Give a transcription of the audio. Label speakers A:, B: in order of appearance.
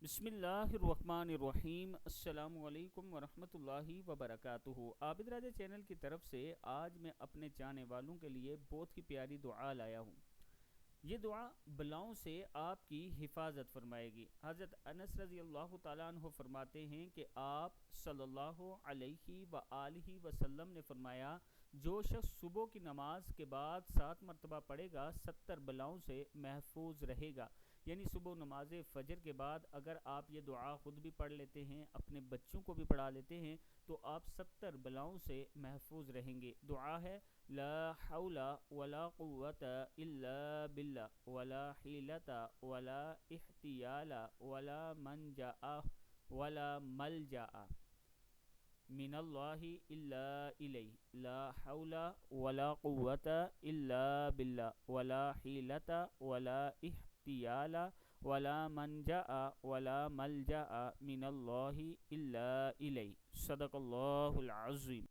A: بسم اللہ الرحمن الرحیم۔ السلام علیکم ورحمۃ اللہ وبرکاتہ۔ عابد راجہ چینل کی طرف سے آج میں اپنے چاہنے والوں کے لیے بہت ہی پیاری دعا لایا ہوں۔ یہ دعا بلاؤں سے آپ کی حفاظت فرمائے گی۔ حضرت انس رضی اللہ تعالیٰ عنہ فرماتے ہیں کہ آپ صلی اللہ علیہ وآلہ وسلم نے فرمایا، جو شخص صبح کی نماز کے بعد 7 مرتبہ پڑھے گا 70 بلاؤں سے محفوظ رہے گا۔ یعنی صبح نماز فجر کے بعد اگر آپ یہ دعا خود بھی پڑھ لیتے ہیں، اپنے بچوں کو بھی پڑھا لیتے ہیں، تو آپ 70 بلاؤں سے محفوظ رہیں گے۔ دعا ہے: لا حول ولا قوت الا باللہ ولا حیلۃ ولا احتیال ولا منجا ولا ملجا من اللہ الا الیہ، لا حول ولا قوت الا باللہ ولا حیلۃ ولا احتیال ولا منجا ولا ملجا من اللہ الا الیہ۔ صدق اللہ العظیم۔